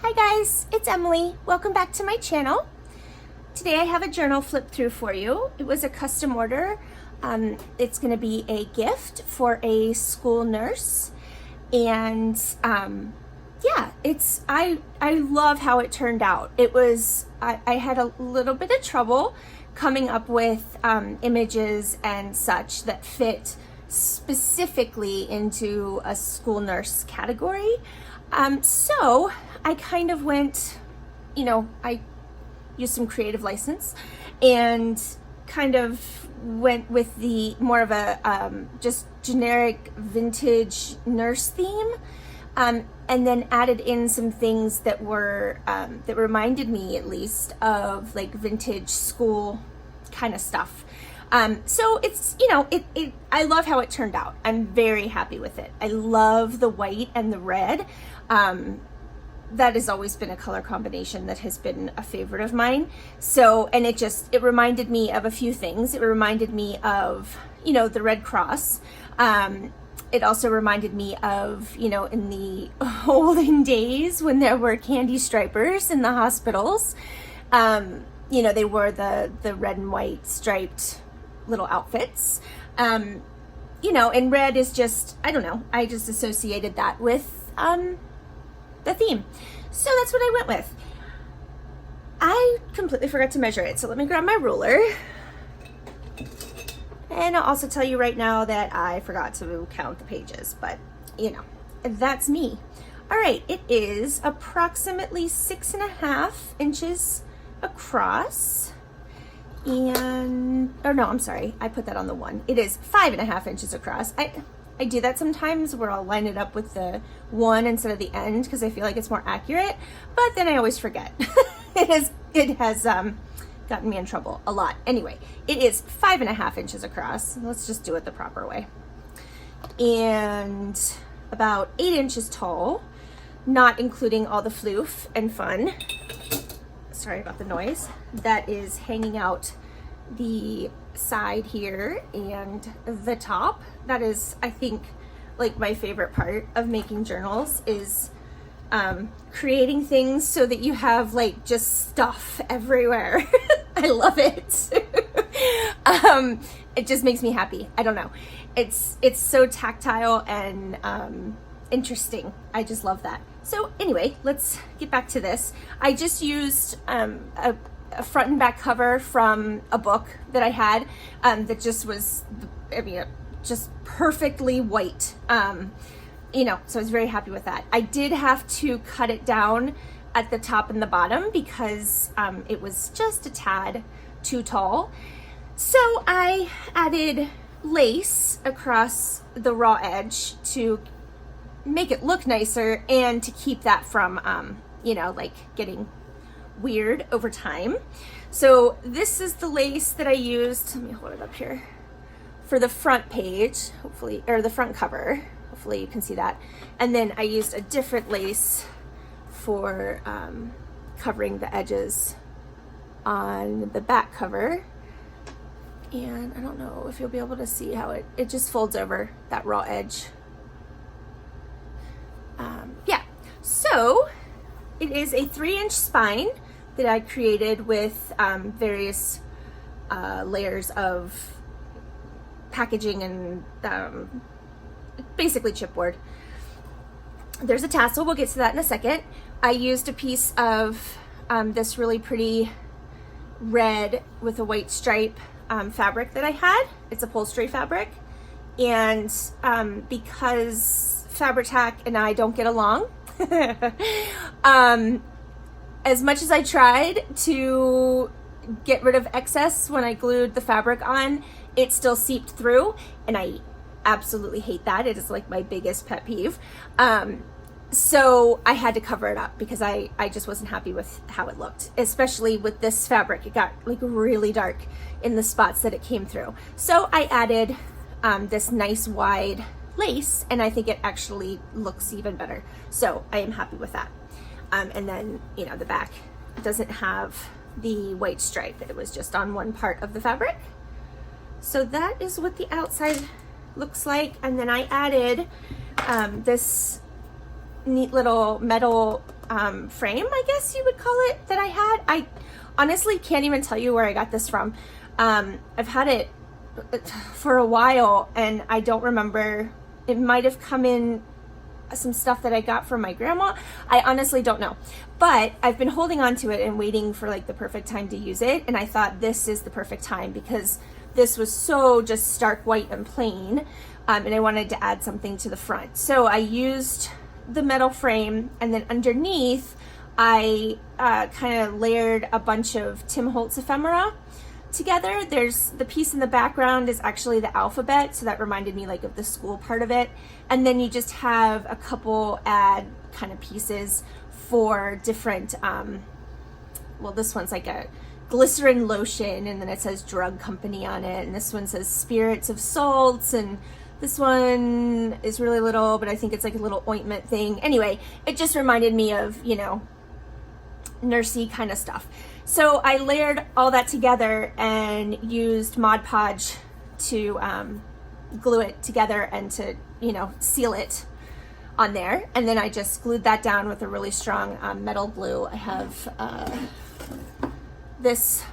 Hi guys, it's Emily. Welcome back to my channel. Today I have a journal flip through for you. It was a custom order. It's going to be a gift for a school nurse, and yeah, I love how it turned out. It was I had a little bit of trouble coming up with images and such that fit specifically into a school nurse category. So I kind of went, I used some creative license and kind of went with the more of a just generic vintage nurse theme, and then added in some things that were that reminded me at least of like vintage school kind of stuff. So it's, I love how it turned out. I'm very happy with it. I love the white and the red. That has always been a color combination that has been a favorite of mine. So, and it reminded me of a few things. It reminded me of, the Red Cross. It also reminded me of, in the olden days when there were candy stripers in the hospitals. They wore the red and white striped little outfits. And red is just, I don't know, I just associated that with the theme. So that's what I went with. I completely forgot to measure it, so let me grab my ruler. And I'll also tell you right now that I forgot to count the pages, but that's me. All right, it is approximately 6.5 inches across. And, oh no, I'm sorry, I put that on the one. It is 5.5 inches across. I do that sometimes where I'll line it up with the one instead of the end because I feel like it's more accurate, but then I always forget. It has gotten me in trouble a lot. Anyway, it is 5.5 inches across. Let's just do it the proper way. And about 8 inches tall, not including all the floof and fun. Sorry about the noise. That is hanging out the side here and the top. That is, I think, like my favorite part of making journals is creating things so that you have like just stuff everywhere. I love it. It just makes me happy. I don't know. It's so tactile and interesting. I just love that. So anyway, let's get back to this. I just used a front and back cover from a book that I had that just was, just perfectly white. So I was very happy with that. I did have to cut it down at the top and the bottom because it was just a tad too tall. So I added lace across the raw edge to make it look nicer and to keep that from, like getting weird over time. So this is the lace that I used. Let me hold it up here for the front page, hopefully, or the front cover. Hopefully you can see that. And then I used a different lace for covering the edges on the back cover. And I don't know if you'll be able to see how it just folds over that raw edge. Yeah, so it is a 3-inch spine that I created with various layers of packaging and basically chipboard. There's a tassel, we'll get to that in a second. I used a piece of this really pretty red with a white stripe fabric that I had. It's upholstery fabric, and because Fabric-Tac and I don't get along, as much as I tried to get rid of excess when I glued the fabric on, it still seeped through, and I absolutely hate that. It is like my biggest pet peeve. So I had to cover it up because I just wasn't happy with how it looked, especially with this fabric. It got like really dark in the spots that it came through. So I added this nice wide lace, and I think it actually looks even better. So I am happy with that. And then, the back doesn't have the white stripe. It was just on one part of the fabric. So that is what the outside looks like. And then I added this neat little metal frame, I guess you would call it, that I had. I honestly can't even tell you where I got this from. I've had it for a while and I don't remember. It might have come in some stuff that I got from my grandma. I honestly don't know, but I've been holding on to it and waiting for like the perfect time to use it. And I thought this is the perfect time because this was so just stark white and plain. And I wanted to add something to the front. So I used the metal frame, and then underneath I kind of layered a bunch of Tim Holtz ephemera together. There's the piece in the background is actually the alphabet, so that reminded me like of the school part of it. And then you just have a couple ad kind of pieces for different, well, this one's like a glycerin lotion, and then it says drug company on it, and this one says spirits of salts, and this one is really little, but I think it's like a little ointment thing. Anyway, it just reminded me of, you know, nursey kind of stuff. So I layered all that together and used Mod Podge to glue it together and to, you know, seal it on there. And then I just glued that down with a really strong metal glue. I have this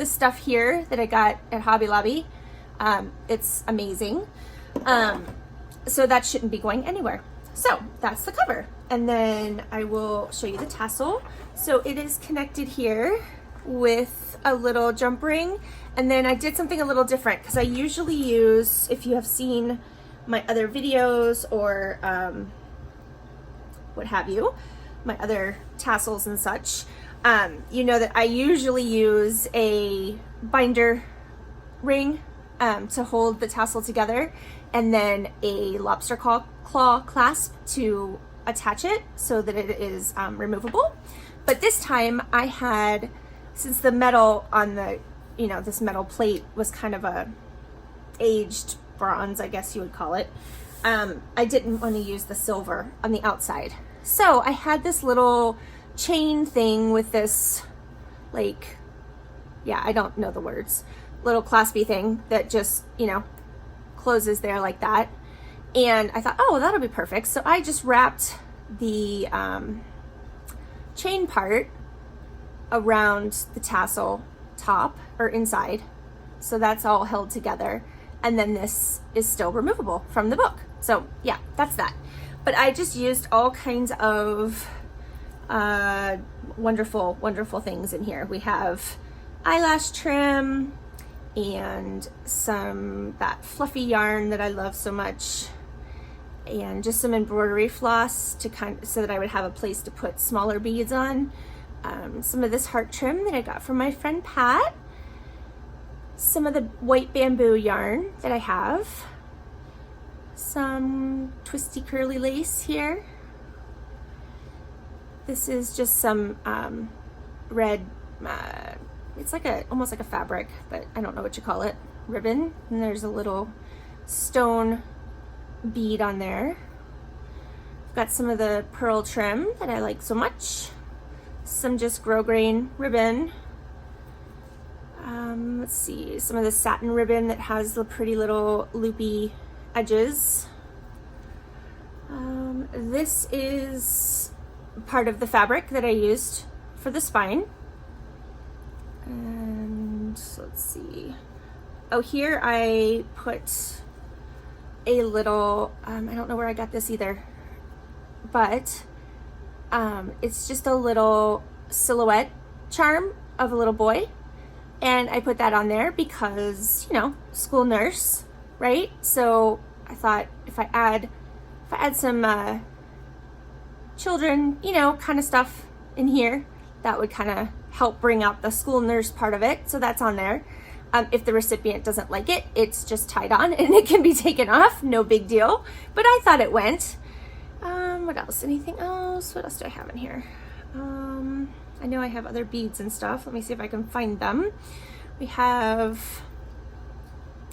stuff here that I got at Hobby Lobby. It's amazing. So that shouldn't be going anywhere. So that's the cover. And then I will show you the tassel. So it is connected here with a little jump ring. And then I did something a little different because I usually use, if you have seen my other videos or what have you, my other tassels and such, you know that I usually use a binder ring to hold the tassel together, and then a lobster claw clasp to attach it so that it is removable. But this time I had, since the metal on the, you know, this metal plate was kind of a aged bronze, I guess you would call it, I didn't want to use the silver on the outside. So I had this little chain thing with this, like, yeah, I don't know the words, little claspy thing that just, you know, closes there like that. And I thought, oh, that'll be perfect. So I just wrapped the chain part around the tassel top or inside. So that's all held together. And then this is still removable from the book. So yeah, that's that. But I just used all kinds of wonderful, wonderful things in here. We have eyelash trim and that fluffy yarn that I love so much, and just some embroidery floss to so that I would have a place to put smaller beads on. Some of this heart trim that I got from my friend Pat. Some of the white bamboo yarn that I have. Some twisty curly lace here. This is just some red, it's like almost like a fabric, but I don't know what you call it, ribbon. And there's a little stone bead on there. I've got some of the pearl trim that I like so much. Some just grosgrain ribbon. Let's see, some of the satin ribbon that has the pretty little loopy edges. This is part of the fabric that I used for the spine. And let's see. Oh, here I put a little, I don't know where I got this either, but it's just a little silhouette charm of a little boy. And I put that on there because, you know, school nurse, right? So I thought if I add some children, you know, kind of stuff in here, that would kind of help bring out the school nurse part of it. So that's on there. If the recipient doesn't like it, it's just tied on and it can be taken off. No big deal. But I thought it went. What else? Anything else? What else do I have in here? I know I have other beads and stuff. Let me see if I can find them. We have,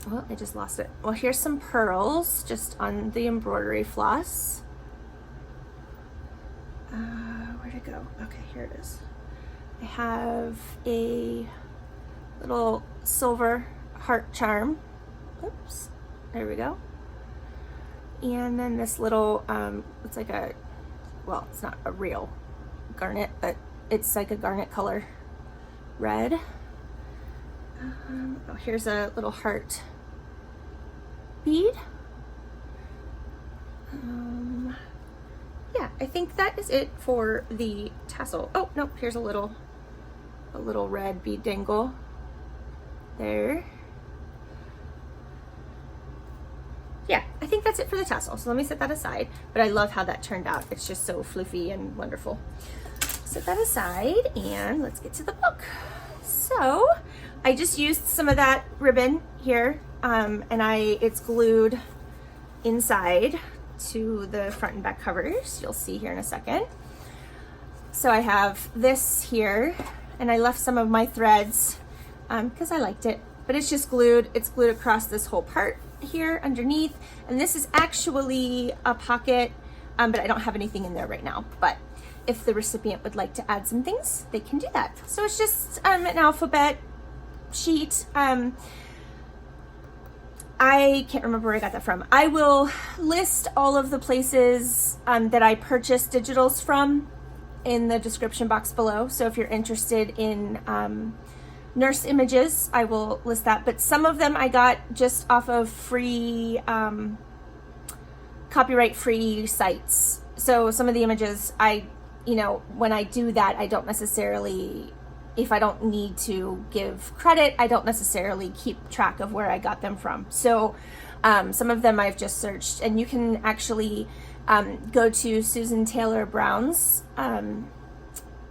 well, I just lost it. Well, here's some pearls just on the embroidery floss. Where'd it go? Okay, here it is. I have a little silver heart charm. Oops, there we go. And then this little, it's like a well, it's not a real garnet, but it's like a garnet color red. Oh, here's a little heart bead. Yeah, I think that is it for the tassel. Oh, no, here's a little red bead dangle there. Yeah, I think that's it for the tassel. So let me set that aside. But I love how that turned out. It's just so floofy and wonderful. Set that aside and let's get to the book. So I just used some of that ribbon here, and it's glued inside to the front and back covers. You'll see here in a second. So I have this here, and I left some of my threads because I liked it, but it's just glued. It's glued across this whole part here underneath, and this is actually a pocket, but I don't have anything in there right now. But if the recipient would like to add some things, they can do that. So it's just an alphabet sheet. I can't remember where I got that from. I will list all of the places that I purchased digitals from in the description box below. So if you're interested in nurse images, I will list that. But some of them I got just off of free, copyright-free sites. So some of the images, when I do that, I don't necessarily, if I don't need to give credit, I don't necessarily keep track of where I got them from. So some of them I've just searched, and you can actually go to Susan Taylor Brown's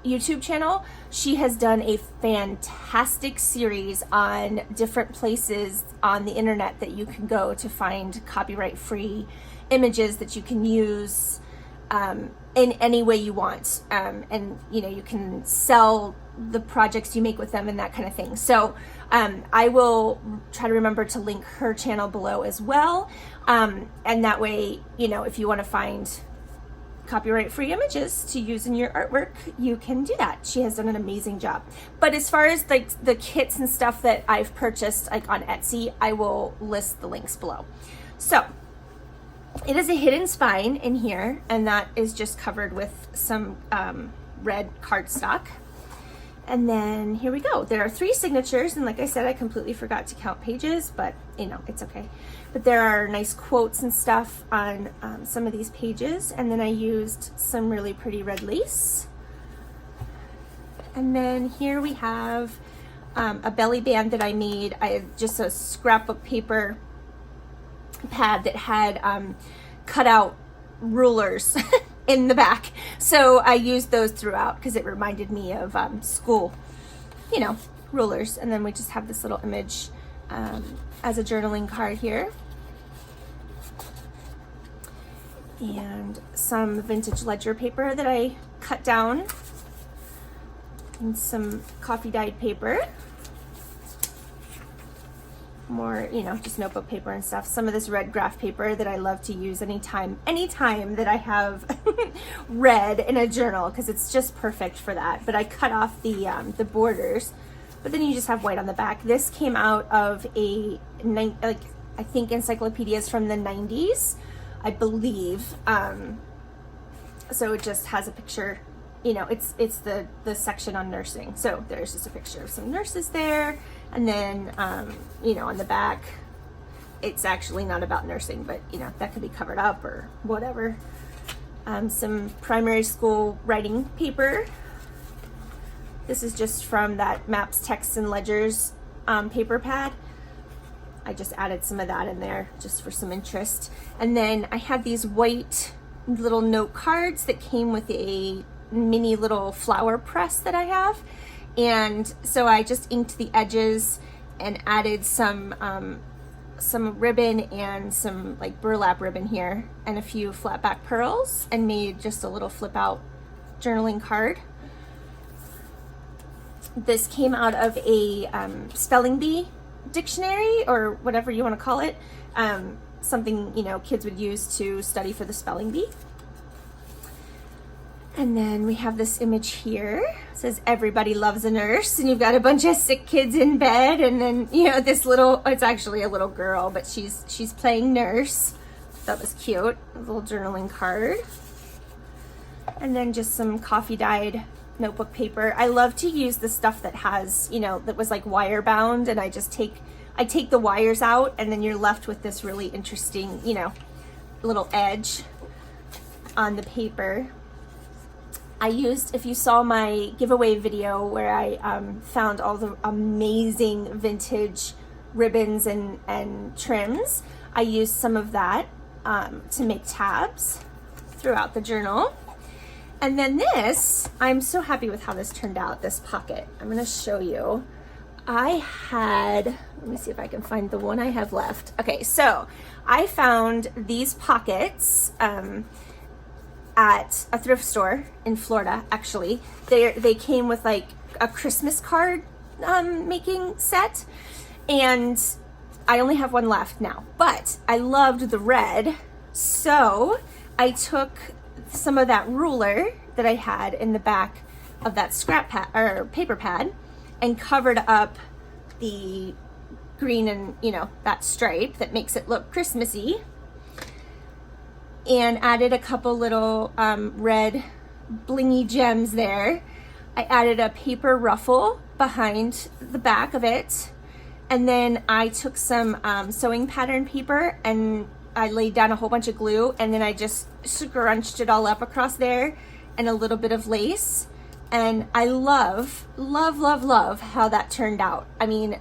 YouTube channel. She has done a fantastic series on different places on the internet that you can go to find copyright-free images that you can use in any way you want, and you can sell the projects you make with them and that kind of thing. So I will try to remember to link her channel below as well, and that way, if you want to find copyright-free images to use in your artwork, you can do that. She has done an amazing job. But as far as like the kits and stuff that I've purchased like on Etsy, I will list the links below. So it is a hidden spine in here, and that is just covered with some red cardstock. And then here we go. There are 3 signatures, and like I said, I completely forgot to count pages, but it's okay. But there are nice quotes and stuff on some of these pages, and then I used some really pretty red lace. And then here we have a belly band that I made. I had just a scrapbook paper pad that had cut out rulers in the back, so I used those throughout because it reminded me of school, rulers. And then we just have this little image as a journaling card here, and some vintage ledger paper that I cut down, and some coffee dyed paper, more just notebook paper and stuff. Some of this red graph paper that I love to use anytime that I have red in a journal, because it's just perfect for that. But I cut off the borders, but then you just have white on the back. This came out of I think encyclopedias from the 90s, I believe. So it just has a picture, it's the section on nursing. So there's just a picture of some nurses there. And then, on the back, it's actually not about nursing, but, that could be covered up or whatever. Some primary school writing paper. This is just from that Maps, Texts, and Ledgers paper pad. I just added some of that in there just for some interest. And then I had these white little note cards that came with a mini little flower press that I have. And so I just inked the edges and added some ribbon and some like burlap ribbon here and a few flat back pearls, and made just a little flip out journaling card. This came out of a spelling bee dictionary, or whatever you want to call it, something kids would use to study for the spelling bee. And then we have this image here. It says everybody loves a nurse, and you've got a bunch of sick kids in bed, and then this little, it's actually a little girl, but she's playing nurse. That was cute. A little journaling card. And then just some coffee dyed notebook paper. I love to use the stuff that has, you know, that was like wire bound, and I take the wires out, and then you're left with this really interesting, you know, little edge on the paper. I used, if you saw my giveaway video where I found all the amazing vintage ribbons and trims, I used some of that to make tabs throughout the journal. And then this, I'm so happy with how this turned out, this pocket. I'm gonna show you. I had, let me see if I can find the one I have left. Okay, so I found these pockets at a thrift store in Florida, actually. They came with like a Christmas card making set, and I only have one left now, but I loved the red, so I took some of that ruler that I had in the back of that scrap pad or paper pad and covered up the green and, you know, that stripe that makes it look Christmassy, and added a couple little red blingy gems there. I added a paper ruffle behind the back of it, and then I took some sewing pattern paper and I laid down a whole bunch of glue, and then I just scrunched it all up across there, and a little bit of lace. And I love, love, love, love how that turned out. I mean,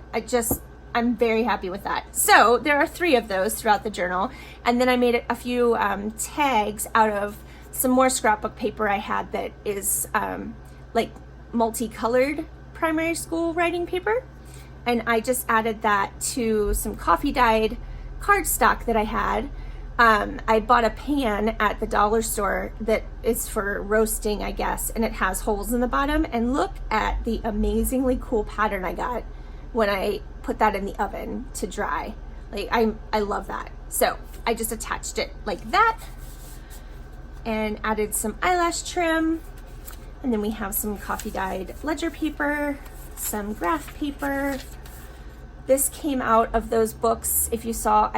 I'm very happy with that. So there are 3 of those throughout the journal. And then I made a few tags out of some more scrapbook paper I had that is like multicolored primary school writing paper. And I just added that to some coffee dyed cardstock that I had. I bought a pan at the dollar store that is for roasting, I guess, and it has holes in the bottom. And look at the amazingly cool pattern I got when I put that in the oven to dry. Like, I love that. So I just attached it like that and added some eyelash trim. And then we have some coffee dyed ledger paper, some graph paper. This came out of those books. If you saw,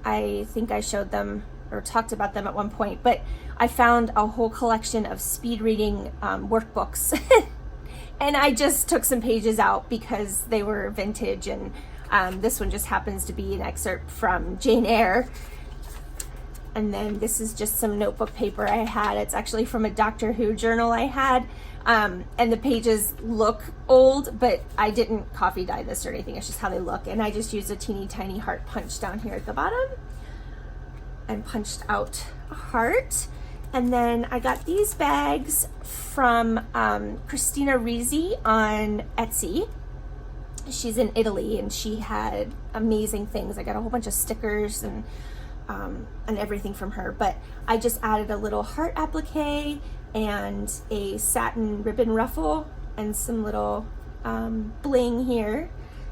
I think I showed them or talked about them at one point, but I found a whole collection of speed reading workbooks. And I just took some pages out because they were vintage, and this one just happens to be an excerpt from Jane Eyre. And then this is just some notebook paper I had. It's actually from a Doctor Who journal I had. And the pages look old, but I didn't coffee dye this or anything. It's just how they look. And I just used a teeny tiny heart punch down here at the bottom and punched out a heart. And then I got these bags from Christina Rizzi on Etsy. She's in Italy, and she had amazing things. I got a whole bunch of stickers and everything from her. But I just added a little heart applique and a satin ribbon ruffle and some little bling here.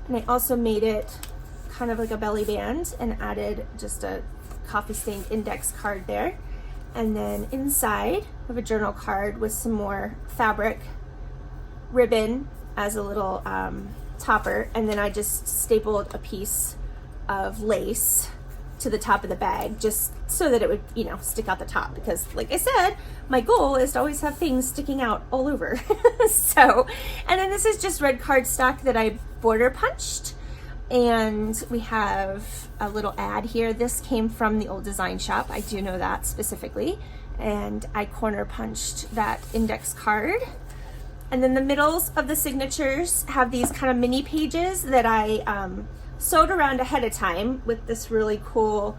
And I also made it kind of like a belly band and added just a coffee stained index card there. And then inside of a journal card with some more fabric ribbon as a little topper. And then I just stapled a piece of lace to the top of the bag just so that it would, you know, stick out the top, because like I said, my goal is to always have things sticking out all over. So, and then this is just red cardstock that I border punched, and we have a little ad here. This came from the old design shop, I do know that specifically, and I corner punched that index card. And then the middles of the signatures have these kind of mini pages that I sewed around ahead of time with this really cool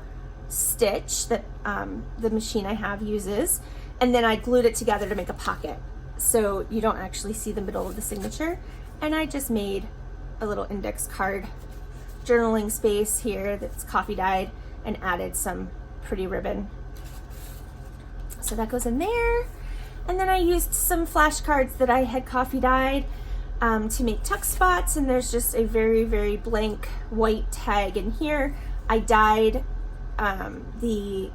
stitch that the machine I have uses, and then I glued it together to make a pocket so you don't actually see the middle of the signature. And I just made a little index card journaling space here that's coffee dyed and added some pretty ribbon, so that goes in there. And then I used some flashcards that I had coffee dyed to make tuck spots, and there's just a very, very blank white tag in here. I dyed the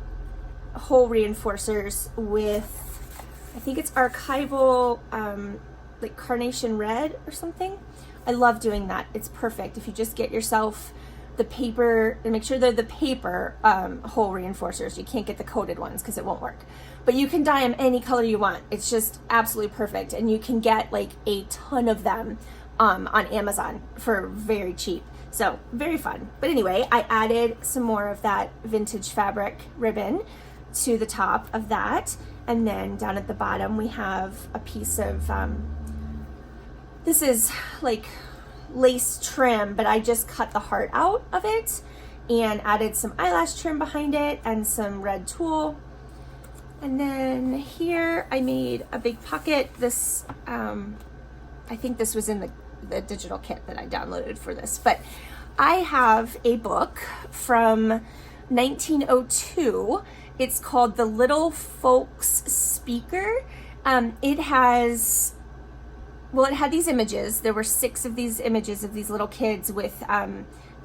whole reinforcers with, I think it's archival, like carnation red or something. I love doing that. It's perfect. If you just get yourself the paper, and make sure they're the paper hole reinforcers. You can't get the coated ones because it won't work. But you can dye them any color you want. It's just absolutely perfect. And you can get like a ton of them on Amazon for very cheap. So very fun. But anyway, I added some more of that vintage fabric ribbon to the top of that. And then down at the bottom, we have a piece of, this is like lace trim, but I just cut the heart out of it and added some eyelash trim behind it and some red tulle. And then here I made a big pocket. This, I think this was in the digital kit that I downloaded for this, but I have a book from 1902. It's called The Little Folks Speaker. It has, well, it had these images. There were 6 of these images of these little kids with,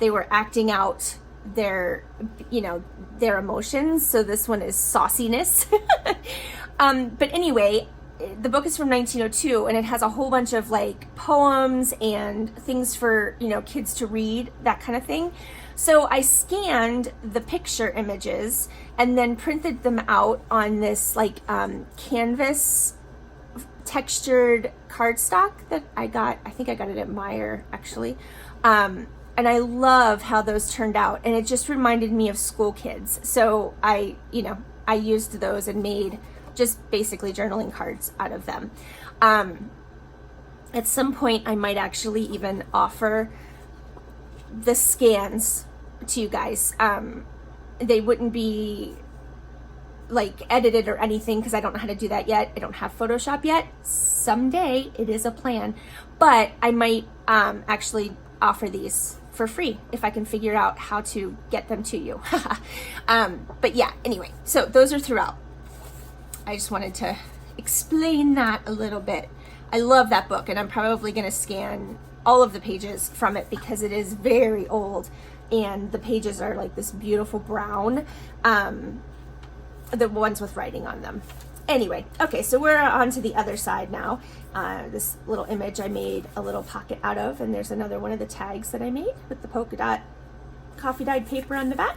they were acting out their, you know, their emotions. So this one is sauciness. But anyway, the book is from 1902 and it has a whole bunch of like poems and things for, you know, kids to read, that kind of thing. So I scanned the picture images and then printed them out on this like canvas textured cardstock that I got. I think I got it at Meijer actually. And I love how those turned out, and it just reminded me of school kids. So I used those and made just basically journaling cards out of them. At some point I might actually even offer the scans to you guys. They wouldn't be like edited or anything because I don't know how to do that yet. I don't have Photoshop yet. Someday, it is a plan, but I might actually offer these for free if I can figure out how to get them to you. But yeah, anyway, so those are throughout. I just wanted to explain that a little bit. I love that book, and I'm probably going to scan all of the pages from it because it is very old and the pages are like this beautiful brown, the ones with writing on them. Anyway, okay, so we're on to the other side now. This little image I made a little pocket out of, and there's another one of the tags that I made with the polka dot coffee dyed paper on the back,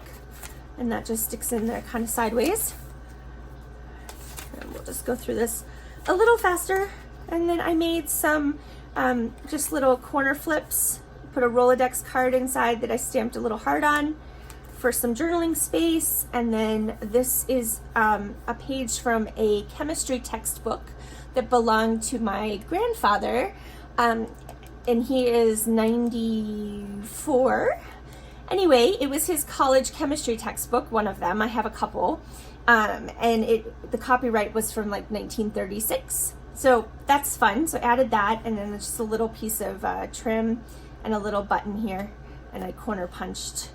and that just sticks in there kind of sideways. And we'll just go through this a little faster. And then I made some just little corner flips, put a Rolodex card inside that I stamped a little heart on for some journaling space. And then this is a page from a chemistry textbook that belonged to my grandfather, and he is 94. Anyway, it was his college chemistry textbook, one of them. I have a couple, and the copyright was from like 1936. So that's fun. So I added that, and then just a little piece of trim and a little button here, and I corner punched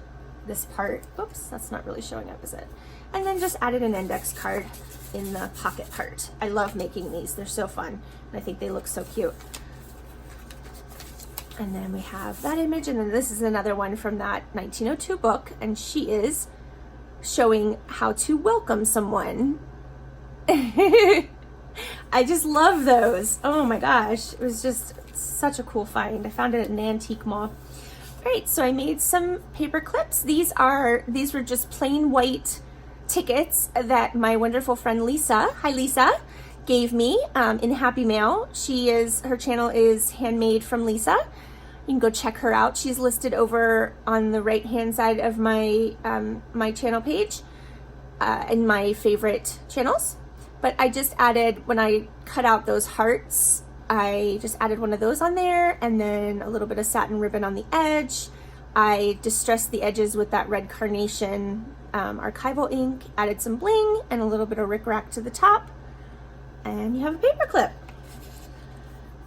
this part. Oops, that's not really showing up, is it? And then just added an index card in the pocket part. I love making these. They're so fun, and I think they look so cute. And then we have that image, and then this is another one from that 1902 book, and she is showing how to welcome someone. I just love those. Oh my gosh, it was just such a cool find. I found it at an antique mall. All right, so I made some paper clips. These were just plain white tickets that my wonderful friend Lisa, hi Lisa, gave me in Happy Mail. Her channel is Handmade from Lisa. You can go check her out. She's listed over on the right hand side of my my channel page in my favorite channels. But I just added, when I cut out those hearts, I just added one of those on there, and then a little bit of satin ribbon on the edge. I distressed the edges with that red carnation archival ink, added some bling and a little bit of rickrack to the top, and you have a paper clip.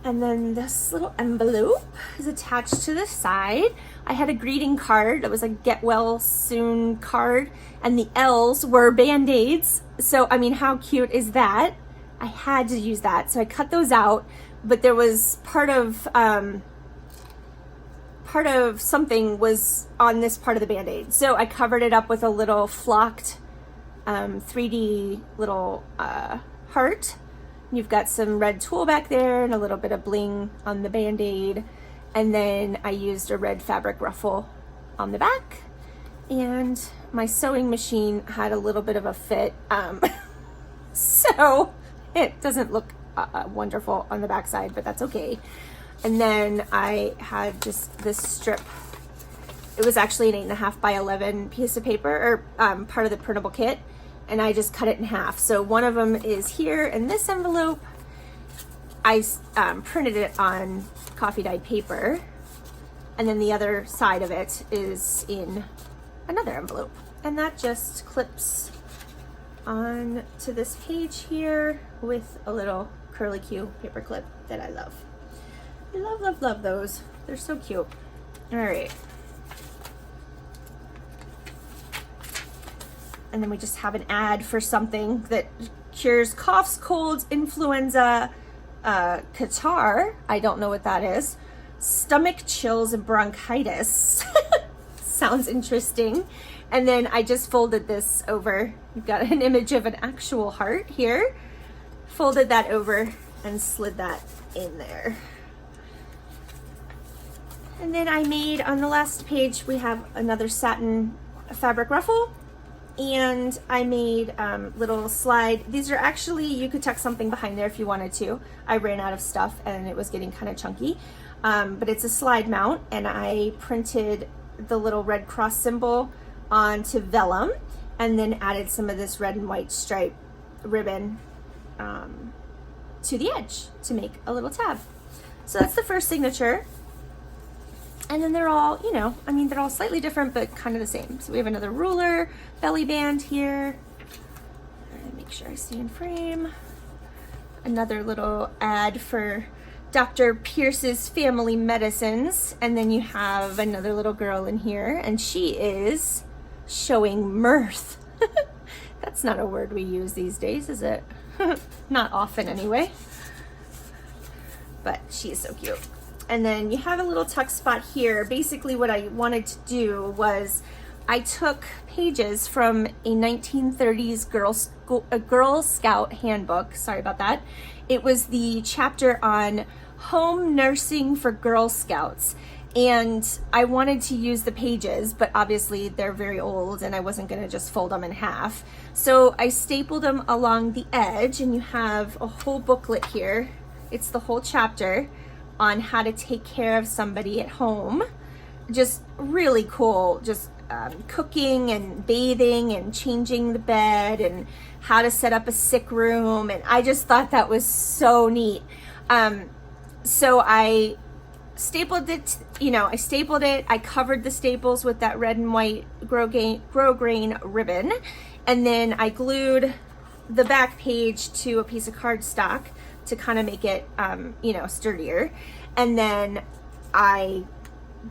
And then this little envelope is attached to the side. I had a greeting card that was a get well soon card, and the L's were Band-Aids. So, I mean, how cute is that? I had to use that, so I cut those out, but there was part of something was on this part of the Band-Aid. So I covered it up with a little flocked 3D little heart. You've got some red tulle back there and a little bit of bling on the Band-Aid. And then I used a red fabric ruffle on the back. And my sewing machine had a little bit of a fit, so it doesn't look wonderful on the back side, but that's okay. And then I had just this strip. It was actually an 8.5 by 11 piece of paper, or part of the printable kit, and I just cut it in half. So one of them is here in this envelope. I printed it on coffee dyed paper, and then the other side of it is in another envelope, and that just clips on to this page here with a little curly Q paper clip that I love. I love, love, love those. They're so cute. All right. And then we just have an ad for something that cures coughs, colds, influenza, catarrh. I don't know what that is. Stomach chills and bronchitis. Sounds interesting. And then I just folded this over. You've got an image of an actual heart here. Folded that over and slid that in there. And then I made, on the last page, we have another satin fabric ruffle. And I made little slide. These are actually, you could tuck something behind there if you wanted to. I ran out of stuff and it was getting kind of chunky. But it's a slide mount, and I printed the little red cross symbol onto vellum and then added some of this red and white stripe ribbon to the edge to make a little tab. So that's the first signature. And then they're all, you know, I mean, they're all slightly different, but kind of the same. So we have another ruler, belly band here. Make sure I stay in frame. Another little ad for Dr. Pierce's Family Medicines. And then you have another little girl in here, and she is showing mirth. That's not a word we use these days, is it? Not often anyway. But she is so cute. And then you have a little tuck spot here. Basically what I wanted to do was I took pages from a 1930s Girl Scout handbook. Sorry about that. It was the chapter on home nursing for Girl Scouts. And I wanted to use the pages, but obviously they're very old and I wasn't gonna just fold them in half. So I stapled them along the edge, and you have a whole booklet here. It's the whole chapter on how to take care of somebody at home. Just really cool, just cooking and bathing and changing the bed and how to set up a sick room. And I just thought that was so neat. So I stapled it, I covered the staples with that red and white grosgrain ribbon. And then I glued the back page to a piece of cardstock to kind of make it, sturdier. And then I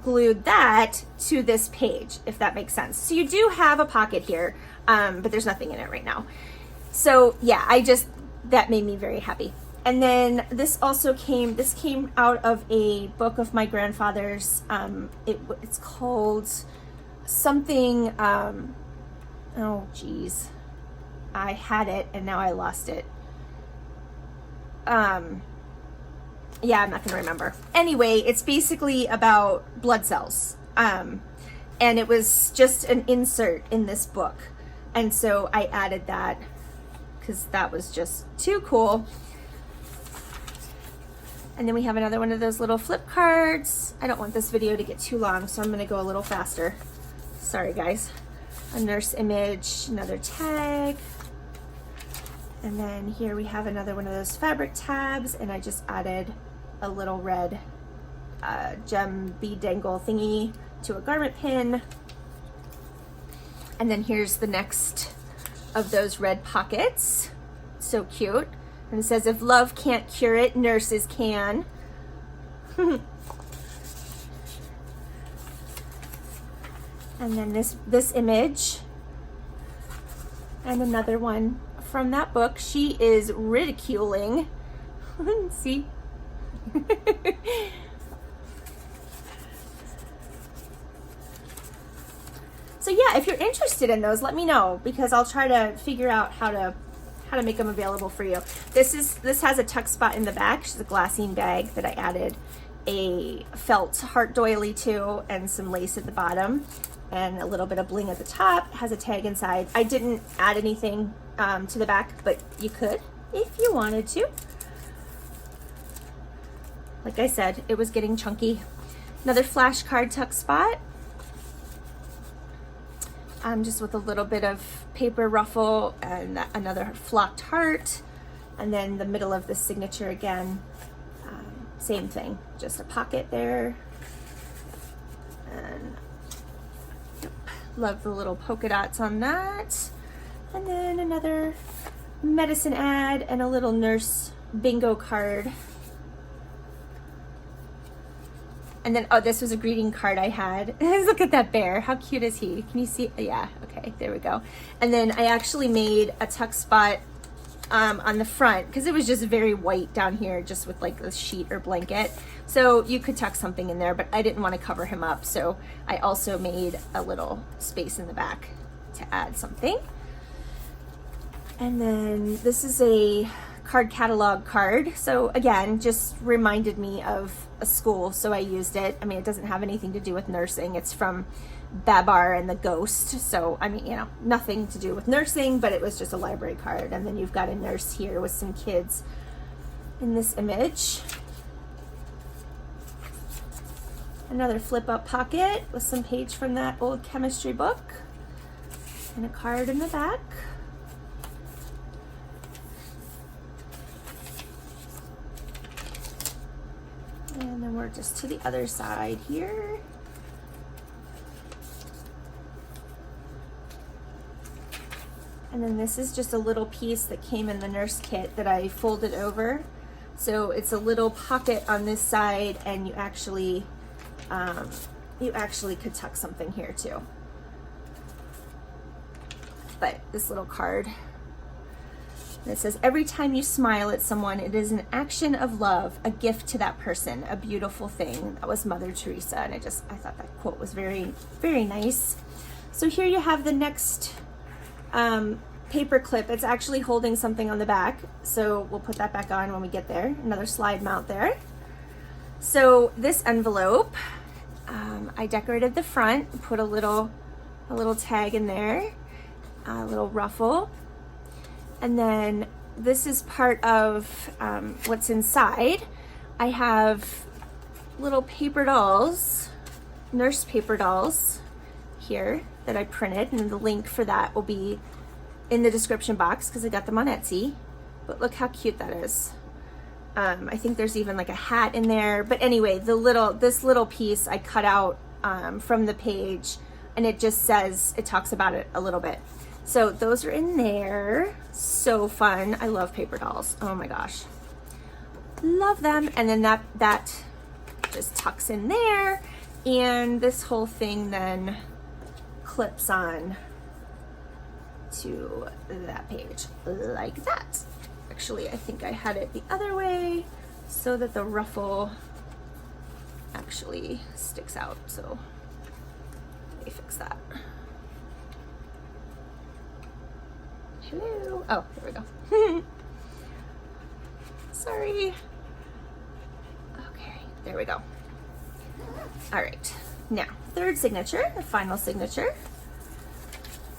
glued that to this page, if that makes sense. So you do have a pocket here, but there's nothing in it right now. So yeah, that made me very happy. And then this came out of a book of my grandfather's. It's called something, oh geez, I had it and now I lost it. Yeah, I'm not gonna remember. Anyway, it's basically about blood cells. And it was just an insert in this book. And so I added that because that was just too cool. And then we have another one of those little flip cards. I don't want this video to get too long, so I'm gonna go a little faster. Sorry guys. A nurse image, another tag. And then here we have another one of those fabric tabs, and I just added a little red gem bead dangle thingy to a garment pin. And then here's the next of those red pockets. So cute. And it says, if love can't cure it, nurses can. And then this image. And another one from that book. She is ridiculing. See? So yeah, if you're interested in those, let me know, because I'll try to figure out how to make them available for you. This has a tuck spot in the back. It's a glassine bag that I added a felt heart doily too, and some lace at the bottom, and a little bit of bling at the top. It has a tag inside. I didn't add anything to the back, but you could if you wanted to. Like I said, it was getting chunky. Another flash card tuck spot. Just with a little bit of paper ruffle and another flocked heart. And then the middle of the signature again, same thing, just a pocket there. And yep, love the little polka dots on that. And then another medicine ad and a little nurse bingo card. And then, oh, this was a greeting card I had. Look at that bear. How cute is he? Can you see? Yeah, okay, there we go. And then I actually made a tuck spot on the front because it was just very white down here, just with like a sheet or blanket. So you could tuck something in there, but I didn't want to cover him up. So I also made a little space in the back to add something. And then this is a card catalog card. So again, just reminded me of a school, so I used it. I mean, it doesn't have anything to do with nursing. It's from Babar and the Ghost. So, I mean, you know, nothing to do with nursing, but it was just a library card. And then you've got a nurse here with some kids in this image. Another flip up pocket with some page from that old chemistry book and a card in the back. And then we're just to the other side here. And then this is just a little piece that came in the nurse kit that I folded over. So it's a little pocket on this side, and you actually could tuck something here too. But this little card, it says, every time you smile at someone, it is an action of love, a gift to that person, a beautiful thing. That was Mother Teresa, and I thought that quote was very, very nice. So here you have the next paper clip. It's actually holding something on the back, so we'll put that back on when we get there. Another slide mount there. So this envelope, I decorated the front, put a little tag in there, a little ruffle. And then this is part of what's inside. I have little paper dolls, nurse paper dolls here that I printed, and the link for that will be in the description box because I got them on Etsy. But look how cute that is. I think there's even like a hat in there. But anyway, this little piece I cut out from the page, and it just says, it talks about it a little bit. So those are in there. So fun. I love paper dolls. Oh my gosh. Love them. And then that just tucks in there. And this whole thing then clips on to that page like that. Actually, I think I had it the other way so that the ruffle actually sticks out. So let me fix that. Hello. Oh, there we go. Sorry. Okay, there we go. All right, now third signature, the final signature.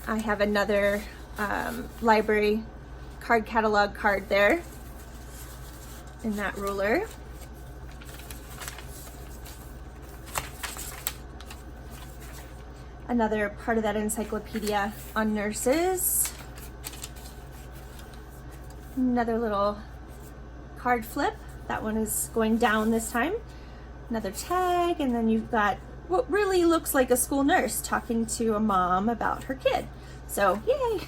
I have another library card catalog card there in that ruler. Another part of that encyclopedia on nurses. Another little card flip. That one is going down this time. Another tag, and then you've got what really looks like a school nurse talking to a mom about her kid. So, yay!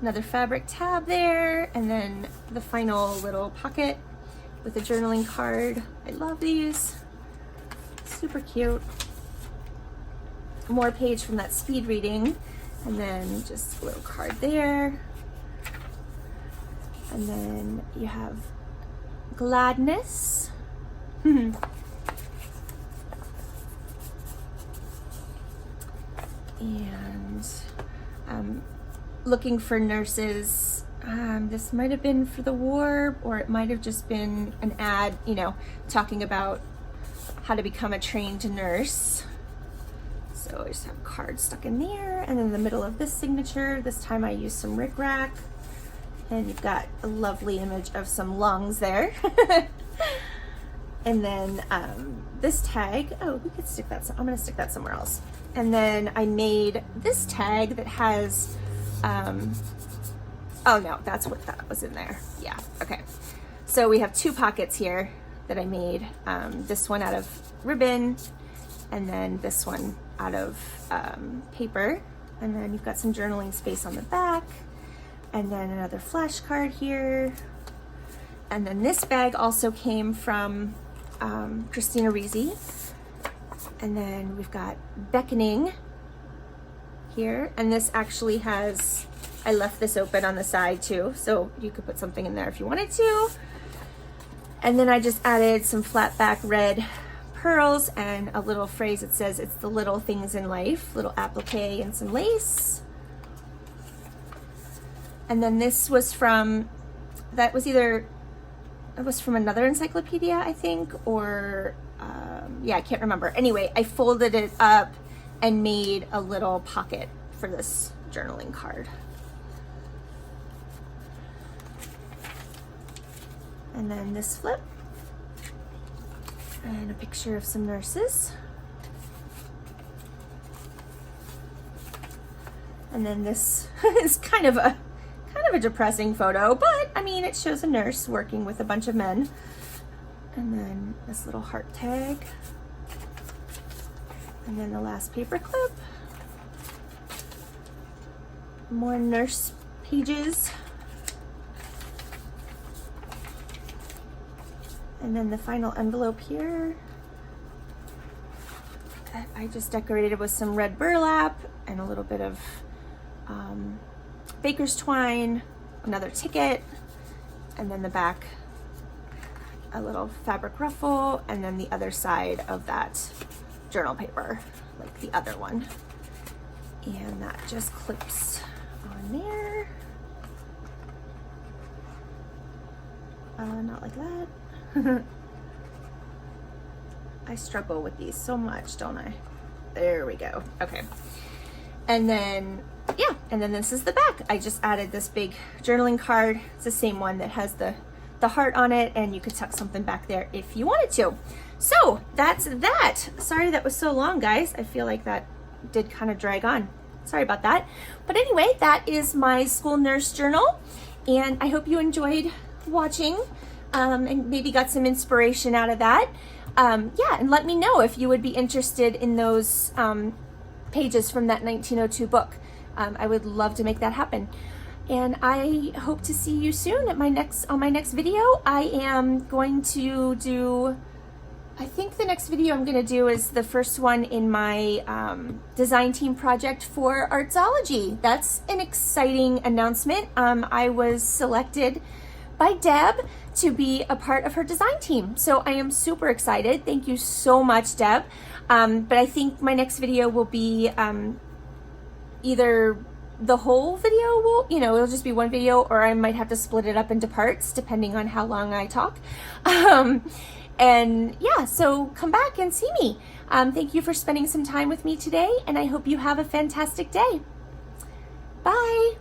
Another fabric tab there, and then the final little pocket with a journaling card. I love these. Super cute. More page from that speed reading, and then just a little card there. And then you have gladness. And looking for nurses This might have been for the war, or it might have just been an ad, you know, talking about how to become a trained nurse. So I just have cards stuck in there, and in the middle of this signature, this time I used some rickrack, and you've got a lovely image of some lungs there. And then this tag, oh, we could stick that, I'm gonna stick that somewhere else. And then I made this tag that has, oh no, that's what that was in there. Yeah, okay. So we have two pockets here that I made. This one out of ribbon, and then this one out of paper. And then you've got some journaling space on the back, and then another flashcard here. And then this bag also came from Christina Risi. And then we've got beckoning here, and this actually has, I left this open on the side too, so you could put something in there if you wanted to. And then I just added some flat back red pearls and a little phrase that says, "It's the little things in life," little applique and some lace. And then this was from, that was either, it was from another encyclopedia, I think, or yeah, I can't remember. Anyway, I folded it up and made a little pocket for this journaling card. And then this flip, and a picture of some nurses. And then this is kind of a depressing photo, but I mean, it shows a nurse working with a bunch of men. And then this little heart tag. And then the last paper clip. More nurse pages. And then the final envelope here that I just decorated with some red burlap and a little bit of baker's twine, another ticket, and then the back, a little fabric ruffle, and then the other side of that journal paper, like the other one. And that just clips on there. Not like that. I struggle with these so much, don't I? There we go. Okay. And then, yeah, and then this is the back. I just added this big journaling card. It's the same one that has the heart on it, and you could tuck something back there if you wanted to. So that's that. Sorry that was so long, guys. I feel like that did kind of drag on. Sorry about that. But anyway, that is my school nurse journal, and I hope you enjoyed watching and maybe got some inspiration out of that. Yeah, and let me know if you would be interested in those pages from that 1902 book. I would love to make that happen. And I hope to see you soon at my next video. I am going to do, I think the next video I'm going to do is the first one in my design team project for Artsology. That's an exciting announcement. I was selected by Deb to be a part of her design team. So I am super excited. Thank you so much, Deb. But I think my next video will be either the whole video will, it'll just be one video, or I might have to split it up into parts depending on how long I talk. And yeah, so come back and see me. Thank you for spending some time with me today, and I hope you have a fantastic day. Bye.